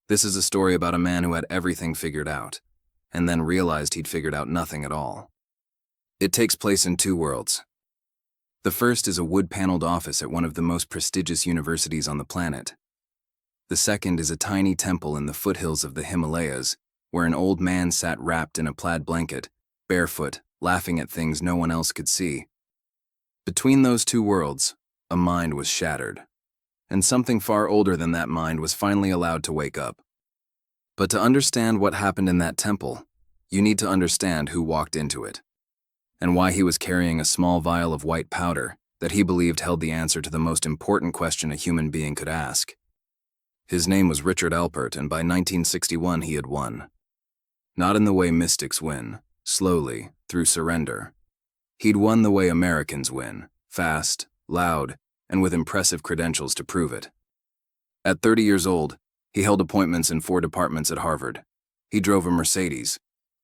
This is a story about a man who had everything figured out, and then realized he'd figured out nothing at all. It takes place in two worlds. The first is a wood-paneled office at one of the most prestigious universities on the planet. The second is a tiny temple in the foothills of the Himalayas, where an old man sat wrapped in a plaid blanket, barefoot, laughing at things no one else could see. Between those two worlds, a mind was shattered, and something far older than that mind was finally allowed to wake up. But to understand what happened in that temple, you need to understand who walked into it, and why he was carrying a small vial of white powder that he believed held the answer to the most important question a human being could ask. His name was Richard Alpert, and by 1961 he had won. Not in the way mystics win, slowly, through surrender. He'd won the way Americans win, fast, loud, and with impressive credentials to prove it. At 30 years old, he held appointments in 4 departments at Harvard. He drove a Mercedes.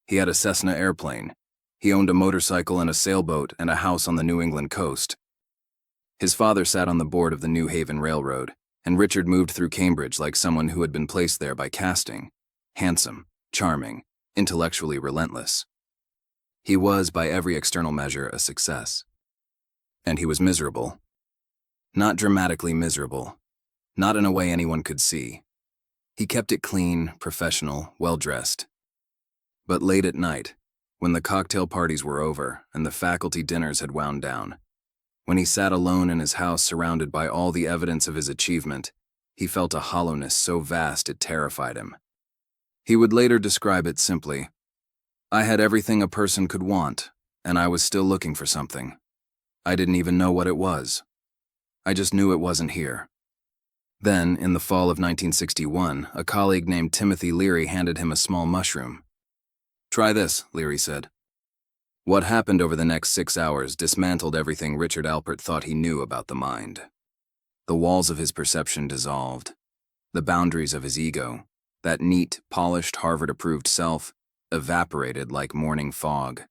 He had a Cessna airplane. He owned a motorcycle and a sailboat and a house on the New England coast. His father sat on the board of the New Haven Railroad, and Richard moved through Cambridge like someone who had been placed there by casting. Handsome, charming, intellectually relentless. He was, by every external measure, a success. And he was miserable. Not dramatically miserable. Not in a way anyone could see. He kept it clean, professional, well-dressed. But late at night, when the cocktail parties were over and the faculty dinners had wound down, when he sat alone in his house surrounded by all the evidence of his achievement, he felt a hollowness so vast it terrified him. He would later describe it simply, "I had everything a person could want, and I was still looking for something. I didn't even know what it was. I just knew it wasn't here." Then, in the fall of 1961, a colleague named Timothy Leary handed him a small mushroom. "Try this," Leary said. What happened over the next 6 hours dismantled everything Richard Alpert thought he knew about the mind. The walls of his perception dissolved. The boundaries of his ego, that neat, polished, Harvard-approved self, evaporated like morning fog.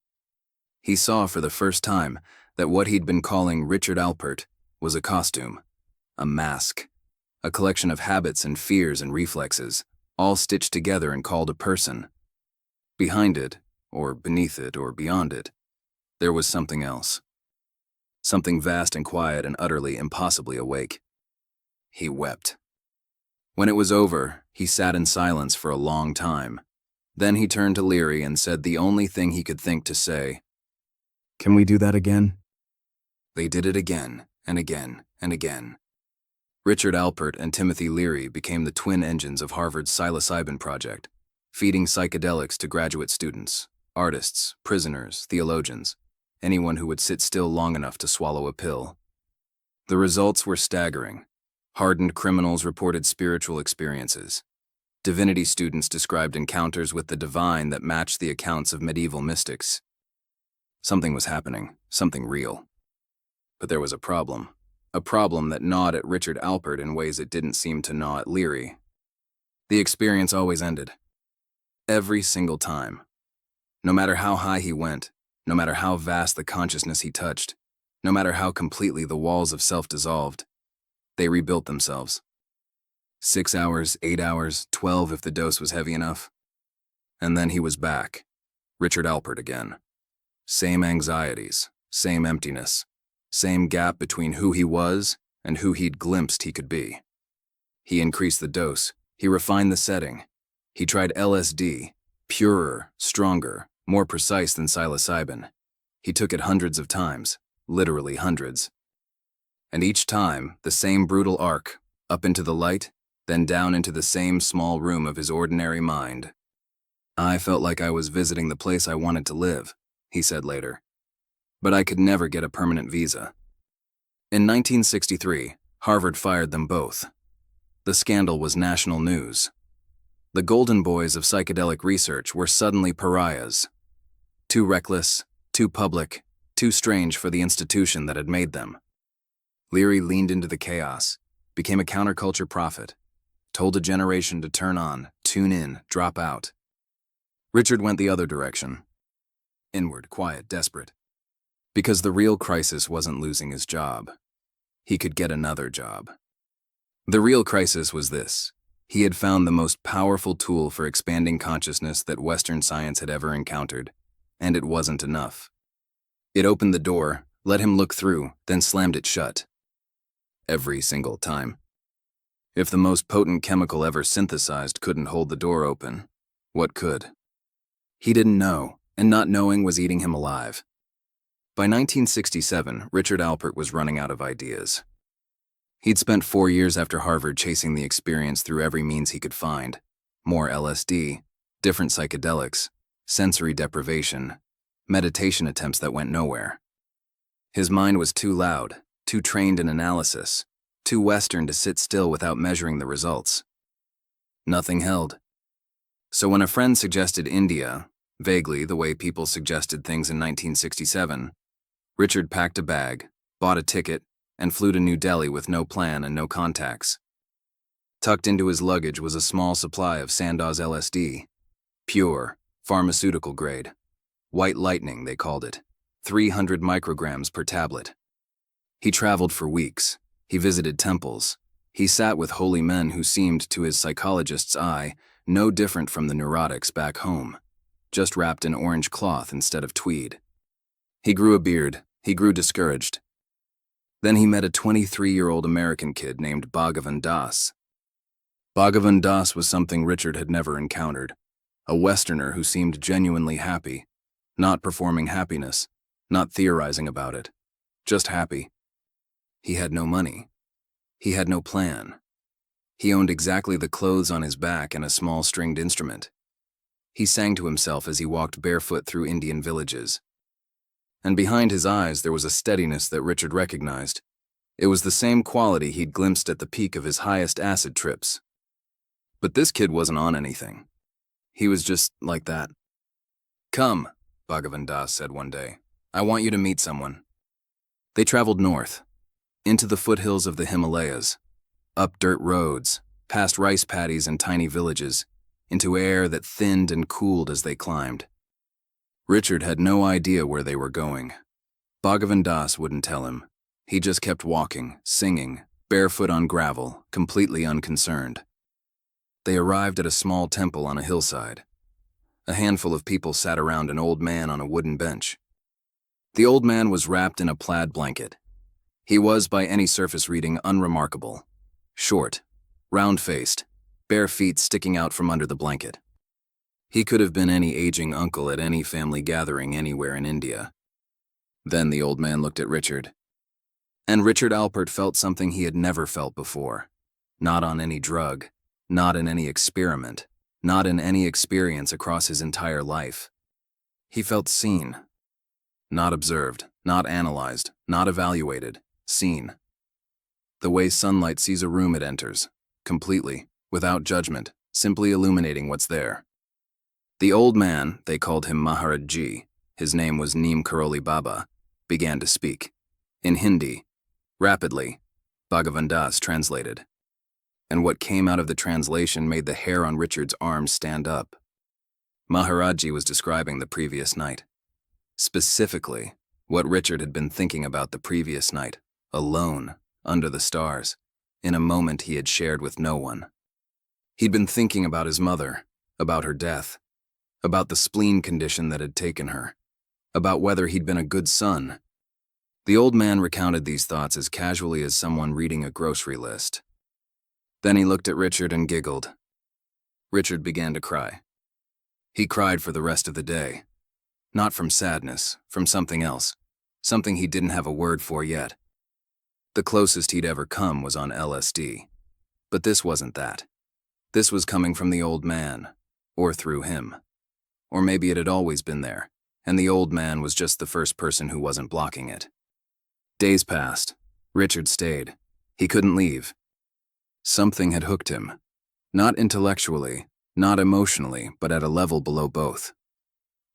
He saw for the first time that what he'd been calling Richard Alpert was a costume, a mask, a collection of habits and fears and reflexes, all stitched together and called a person. Behind it, or beneath it, or beyond it, there was something else. Something vast and quiet and utterly, impossibly awake. He wept. When it was over, he sat in silence for a long time. Then he turned to Leary and said the only thing he could think to say, "Can we do that again?" They did it again, and again, and again. Richard Alpert and Timothy Leary became the twin engines of Harvard's psilocybin project, feeding psychedelics to graduate students, artists, prisoners, theologians, anyone who would sit still long enough to swallow a pill. The results were staggering. Hardened criminals reported spiritual experiences. Divinity students described encounters with the divine that matched the accounts of medieval mystics. Something was happening, something real. But there was a problem that gnawed at Richard Alpert in ways it didn't seem to gnaw at Leary. The experience always ended. Every single time. No matter how high he went, no matter how vast the consciousness he touched, no matter how completely the walls of self dissolved, they rebuilt themselves. 6 hours, 8 hours, 12 if the dose was heavy enough. And then he was back, Richard Alpert again. Same anxieties, same emptiness, same gap between who he was and who he'd glimpsed he could be. He increased the dose, he refined the setting. He tried LSD, purer, stronger, more precise than psilocybin. He took it hundreds of times, literally hundreds. And each time, the same brutal arc, up into the light, then down into the same small room of his ordinary mind. "I felt like I was visiting the place I wanted to live," he said later. "But I could never get a permanent visa." In 1963, Harvard fired them both. The scandal was national news. The golden boys of psychedelic research were suddenly pariahs. Too reckless, too public, too strange for the institution that had made them. Leary leaned into the chaos, became a counterculture prophet, told a generation to turn on, tune in, drop out. Richard went the other direction. Inward, quiet, desperate. Because the real crisis wasn't losing his job. He could get another job. The real crisis was this. He had found the most powerful tool for expanding consciousness that Western science had ever encountered, and it wasn't enough. It opened the door, let him look through, then slammed it shut. Every single time. If the most potent chemical ever synthesized couldn't hold the door open, what could? He didn't know, and not knowing was eating him alive. By 1967, Richard Alpert was running out of ideas. He'd spent 4 years after Harvard chasing the experience through every means he could find. More LSD, different psychedelics, sensory deprivation, meditation attempts that went nowhere. His mind was too loud, too trained in analysis, too Western to sit still without measuring the results. Nothing held. So when a friend suggested India, vaguely the way people suggested things in 1967, Richard packed a bag, bought a ticket, and flew to New Delhi with no plan and no contacts. Tucked into his luggage was a small supply of Sandoz LSD, pure, pharmaceutical grade. White lightning, they called it, 300 micrograms per tablet. He traveled for weeks. He visited temples. He sat with holy men who seemed, to his psychologist's eye, no different from the neurotics back home, just wrapped in orange cloth instead of tweed. He grew a beard. He grew discouraged. Then he met a 23-year-old American kid named Bhagavan Das. Bhagavan Das was something Richard had never encountered, a Westerner who seemed genuinely happy, not performing happiness, not theorizing about it, just happy. He had no money. He had no plan. He owned exactly the clothes on his back and a small stringed instrument. He sang to himself as he walked barefoot through Indian villages. And behind his eyes there was a steadiness that Richard recognized. It was the same quality he'd glimpsed at the peak of his highest acid trips. But this kid wasn't on anything. He was just like that. "Come," Bhagavan Das said one day. "I want you to meet someone." They traveled north, into the foothills of the Himalayas, up dirt roads, past rice paddies and tiny villages, into air that thinned and cooled as they climbed. Richard had no idea where they were going. Bhagavan Das wouldn't tell him. He just kept walking, singing, barefoot on gravel, completely unconcerned. They arrived at a small temple on a hillside. A handful of people sat around an old man on a wooden bench. The old man was wrapped in a plaid blanket. He was, by any surface reading, unremarkable. Short, round-faced, bare feet sticking out from under the blanket. He could have been any aging uncle at any family gathering anywhere in India. Then the old man looked at Richard. And Richard Alpert felt something he had never felt before. Not on any drug, not in any experiment, not in any experience across his entire life. He felt seen. Not observed, not analyzed, not evaluated, seen. The way sunlight sees a room it enters, completely, without judgment, simply illuminating what's there. The old man, they called him Maharaj, his name was Neem Karoli Baba, began to speak. In Hindi, rapidly, Bhagavan Das translated. And what came out of the translation made the hair on Richard's arms stand up. Maharaji was describing the previous night. Specifically, what Richard had been thinking about the previous night, alone, under the stars, in a moment he had shared with no one. He'd been thinking about his mother, about her death, about the spleen condition that had taken her, about whether he'd been a good son. The old man recounted these thoughts as casually as someone reading a grocery list. Then he looked at Richard and giggled. Richard began to cry. He cried for the rest of the day. Not from sadness, from something else, something he didn't have a word for yet. The closest he'd ever come was on LSD. But this wasn't that. This was coming from the old man, or through him. Or maybe it had always been there, and the old man was just the first person who wasn't blocking it. Days passed. Richard stayed. He couldn't leave. Something had hooked him. Not intellectually, not emotionally, but at a level below both.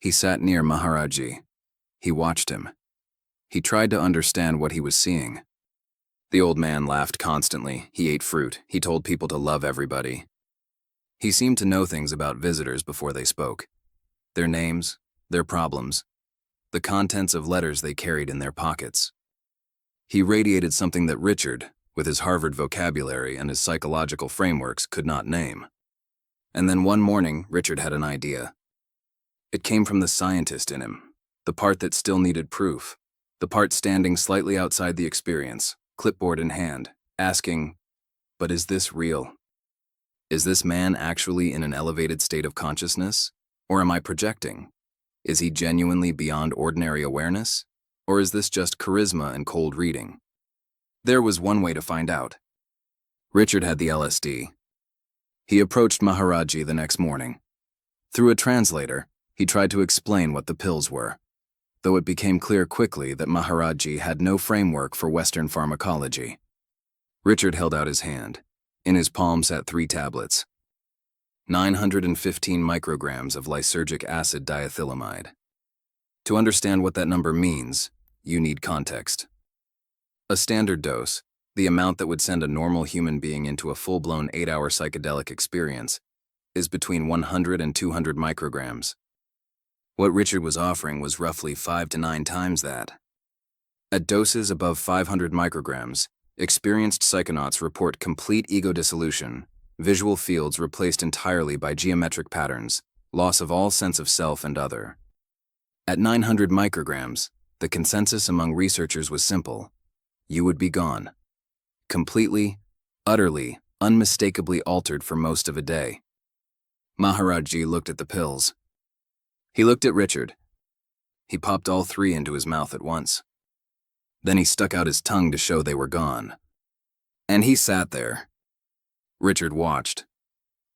He sat near Maharaji. He watched him. He tried to understand what he was seeing. The old man laughed constantly. He ate fruit. He told people to love everybody. He seemed to know things about visitors before they spoke. Their names, their problems, the contents of letters they carried in their pockets. He radiated something that Richard, with his Harvard vocabulary and his psychological frameworks, could not name. And then one morning, Richard had an idea. It came from the scientist in him, the part that still needed proof, the part standing slightly outside the experience, clipboard in hand, asking, "But is this real? Is this man actually in an elevated state of consciousness? Or am I projecting? Is he genuinely beyond ordinary awareness? Or is this just charisma and cold reading?" There was one way to find out. Richard had the LSD. He approached Maharajji the next morning. Through a translator, he tried to explain what the pills were, though it became clear quickly that Maharajji had no framework for Western pharmacology. Richard held out his hand. In his palm sat 3 tablets. 915 micrograms of lysergic acid diethylamide. To understand what that number means, you need context. A standard dose, the amount that would send a normal human being into a full-blown 8-hour psychedelic experience, is between 100 and 200 micrograms. What Richard was offering was roughly 5 to 9 times that. At doses above 500 micrograms, experienced psychonauts report complete ego dissolution, visual fields replaced entirely by geometric patterns, loss of all sense of self and other. At 900 micrograms, the consensus among researchers was simple. You would be gone. Completely, utterly, unmistakably altered for most of a day. Maharajji looked at the pills. He looked at Richard. He popped all 3 into his mouth at once. Then he stuck out his tongue to show they were gone. And he sat there. Richard watched.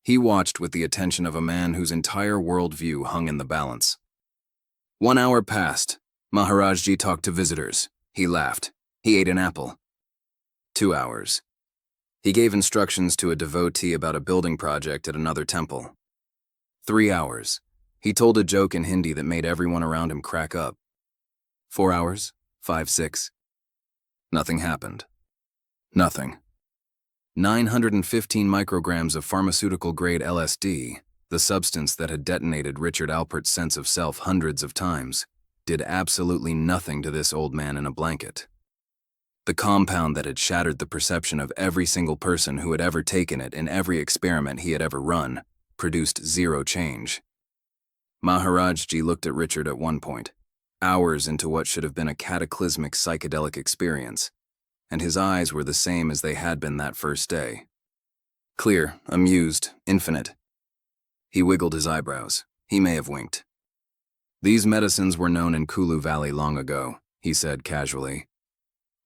He watched with the attention of a man whose entire worldview hung in the balance. 1 hour passed. Maharajji talked to visitors. He laughed. He ate an apple. 2 hours. He gave instructions to a devotee about a building project at another temple. 3 hours. He told a joke in Hindi that made everyone around him crack up. 4 hours, 5, 6. Nothing happened. Nothing. 915 micrograms of pharmaceutical-grade LSD, the substance that had detonated Richard Alpert's sense of self hundreds of times, did absolutely nothing to this old man in a blanket. The compound that had shattered the perception of every single person who had ever taken it in every experiment he had ever run, produced 0 change. Maharajji looked at Richard at one point, hours into what should have been a cataclysmic psychedelic experience, and his eyes were the same as they had been that first day. Clear, amused, infinite. He wiggled his eyebrows. He may have winked. "These medicines were known in Kulu Valley long ago," he said casually.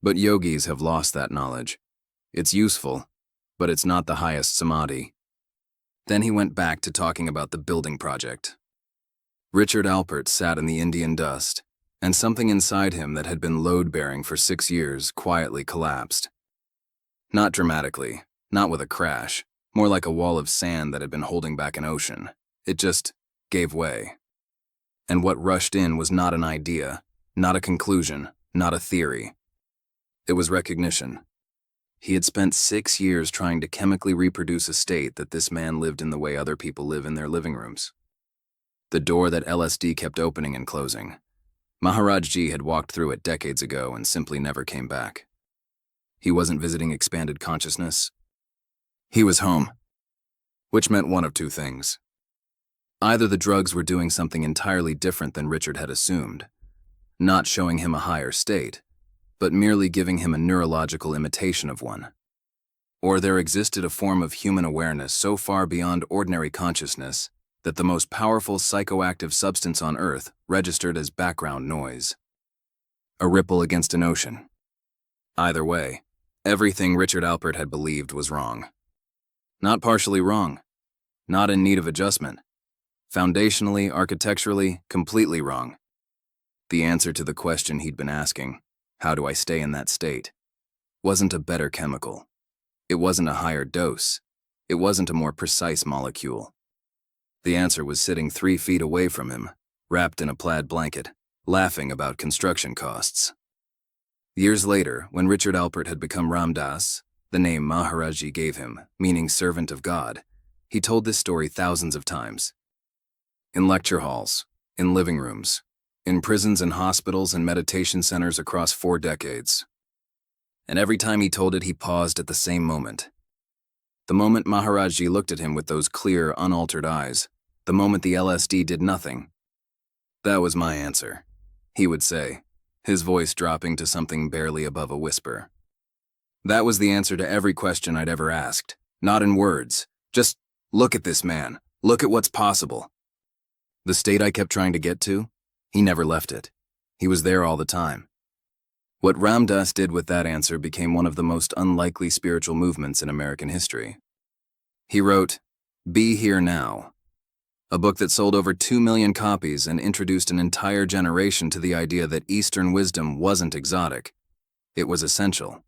"But yogis have lost that knowledge. It's useful, but it's not the highest samadhi." Then he went back to talking about the building project. Richard Alpert sat in the Indian dust, and something inside him that had been load-bearing for 6 years quietly collapsed. Not dramatically, not with a crash, more like a wall of sand that had been holding back an ocean. It just gave way. And what rushed in was not an idea, not a conclusion, not a theory. It was recognition. He had spent 6 years trying to chemically reproduce a state that this man lived in the way other people live in their living rooms. The door that LSD kept opening and closing. Maharajji had walked through it decades ago and simply never came back. He wasn't visiting expanded consciousness. He was home. Which meant one of 2 things. Either the drugs were doing something entirely different than Richard had assumed, not showing him a higher state, but merely giving him a neurological imitation of one. Or there existed a form of human awareness so far beyond ordinary consciousness that the most powerful psychoactive substance on Earth registered as background noise. A ripple against an ocean. Either way, everything Richard Alpert had believed was wrong. Not partially wrong. Not in need of adjustment. Foundationally, architecturally, completely wrong. The answer to the question he'd been asking, how do I stay in that state, wasn't a better chemical. It wasn't a higher dose. It wasn't a more precise molecule. The answer was sitting 3 feet away from him, wrapped in a plaid blanket, laughing about construction costs. Years later, when Richard Alpert had become Ram Das, the name Maharajji gave him, meaning servant of God, he told this story thousands of times. In lecture halls, in living rooms, in prisons and hospitals and meditation centers across 4 decades. and every time he told it, he paused at the same moment. The moment Maharajji looked at him with those clear, unaltered eyes, the moment the LSD did nothing. "That was my answer," he would say, his voice dropping to something barely above a whisper. "That was the answer to every question I'd ever asked. Not in words. Just, look at this man. Look at what's possible." The state I kept trying to get to, he never left it. He was there all the time. What Ram Dass did with that answer became one of the most unlikely spiritual movements in American history. He wrote, "Be Here Now," a book that sold over 2 million copies and introduced an entire generation to the idea that Eastern wisdom wasn't exotic. It was essential.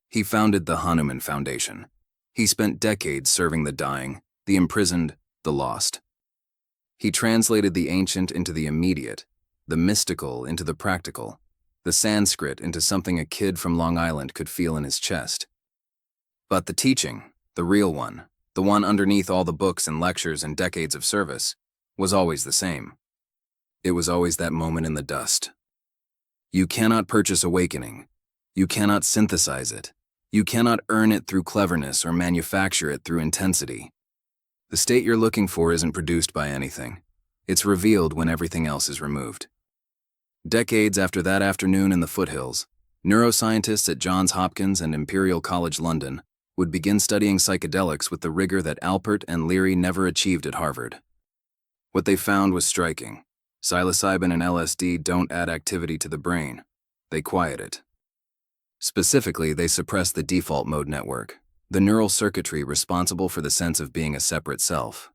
He founded the Hanuman Foundation. He spent decades serving the dying, the imprisoned, the lost. He translated the ancient into the immediate, the mystical into the practical, the Sanskrit into something a kid from Long Island could feel in his chest. But the teaching, the real one, the one underneath all the books and lectures and decades of service, was always the same. It was always that moment in the dust. You cannot purchase awakening. You cannot synthesize it. You cannot earn it through cleverness or manufacture it through intensity. The state you're looking for isn't produced by anything. It's revealed when everything else is removed. Decades after that afternoon in the foothills, neuroscientists at Johns Hopkins and Imperial College London would begin studying psychedelics with the rigor that Alpert and Leary never achieved at Harvard. What they found was striking. Psilocybin and LSD don't add activity to the brain. They quiet it. Specifically, they suppress the default mode network, the neural circuitry responsible for the sense of being a separate self.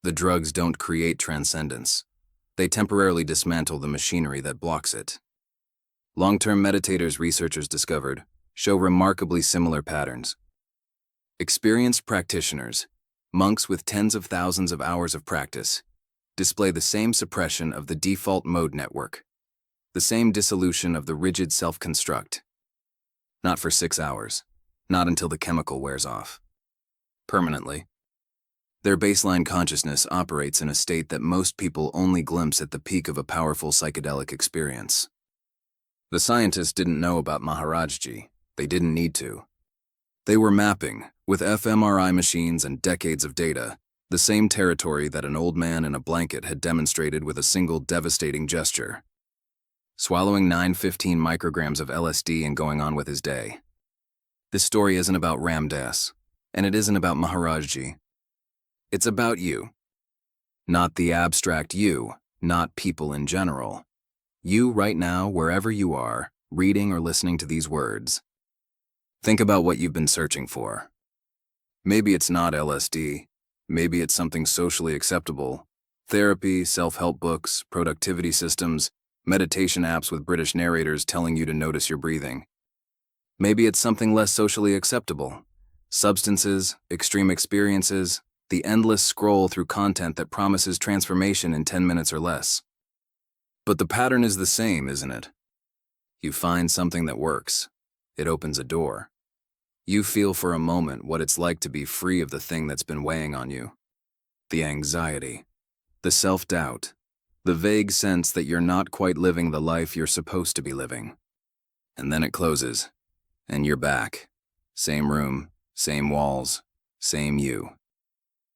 The drugs don't create transcendence. They temporarily dismantle the machinery that blocks it. Long-term meditators, researchers discovered, show remarkably similar patterns. Experienced practitioners, monks with tens of thousands of hours of practice, display the same suppression of the default mode network, the same dissolution of the rigid self-construct. Not for 6 hours, not until the chemical wears off. Permanently. Their baseline consciousness operates in a state that most people only glimpse at the peak of a powerful psychedelic experience. The scientists didn't know about Maharajji. They didn't need to. They were mapping, with fMRI machines and decades of data, the same territory that an old man in a blanket had demonstrated with a single devastating gesture. Swallowing 915 micrograms of LSD and going on with his day. This story isn't about Ram Dass, and it isn't about Maharajji. It's about you. Not the abstract you, not people in general. You right now, wherever you are, reading or listening to these words. Think about what you've been searching for. Maybe it's not LSD. Maybe it's something socially acceptable. Therapy, self-help books, productivity systems, meditation apps with British narrators telling you to notice your breathing. Maybe it's something less socially acceptable. Substances, extreme experiences, the endless scroll through content that promises transformation in 10 minutes or less. But the pattern is the same, isn't it? You find something that works. It opens a door. You feel for a moment what it's like to be free of the thing that's been weighing on you. The anxiety, the self-doubt, the vague sense that you're not quite living the life you're supposed to be living. And then it closes, and you're back. Same room, same walls, same you.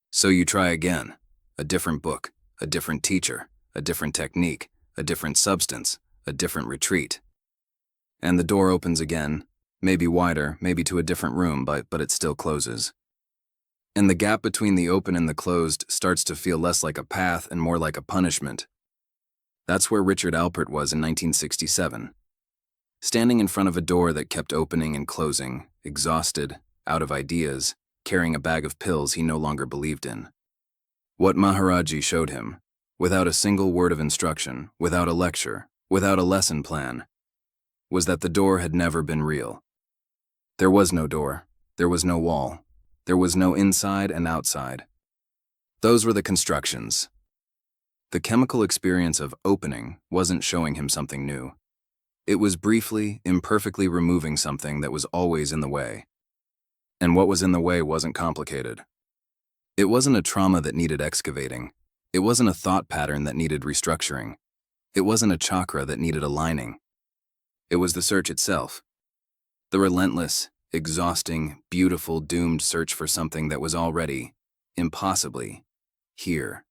So you try again. A different book, a different teacher, a different technique, a different substance, a different retreat. And the door opens again, maybe wider, maybe to a different room, but it still closes. And the gap between the open and the closed starts to feel less like a path and more like a punishment. That's where Richard Alpert was in 1967. Standing in front of a door that kept opening and closing, exhausted, out of ideas, carrying a bag of pills he no longer believed in. What Maharajji showed him, without a single word of instruction, without a lecture, without a lesson plan, was that the door had never been real. There was no door, there was no wall, there was no inside and outside. Those were the constructions. The chemical experience of opening wasn't showing him something new. It was briefly, imperfectly removing something that was always in the way. And what was in the way wasn't complicated. It wasn't a trauma that needed excavating. It wasn't a thought pattern that needed restructuring. It wasn't a chakra that needed aligning. It was the search itself. The relentless, exhausting, beautiful, doomed search for something that was already, impossibly, here.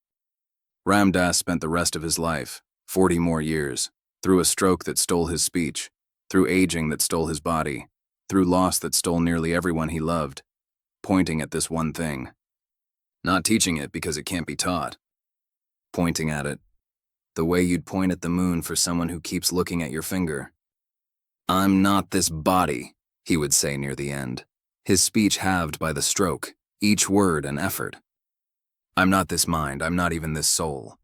Ram Dass spent the rest of his life, 40 more years, through a stroke that stole his speech, through aging that stole his body, through loss that stole nearly everyone he loved, pointing at this one thing. Not teaching it because it can't be taught. Pointing at it, the way you'd point at the moon for someone who keeps looking at your finger. "I'm not this body," he would say near the end, his speech halved by the stroke, each word an effort. "I'm not this mind, I'm not even this soul.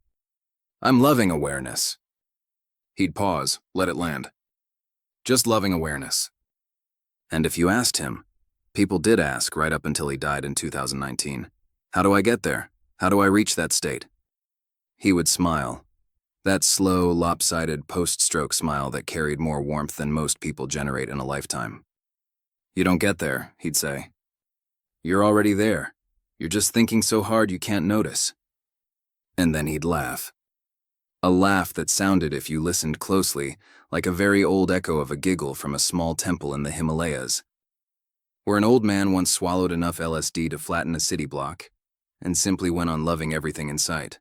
I'm loving awareness." He'd pause, let it land. Just loving awareness. And if you asked him, people did ask right up until he died in 2019, "How do I get there? How do I reach that state?" He would smile. That slow, lopsided post-stroke smile that carried more warmth than most people generate in a lifetime. "You don't get there," he'd say. "You're already there. You're just thinking so hard you can't notice." And then he'd laugh. A laugh that sounded, if you listened closely, like a very old echo of a giggle from a small temple in the Himalayas, where an old man once swallowed enough LSD to flatten a city block and simply went on loving everything in sight.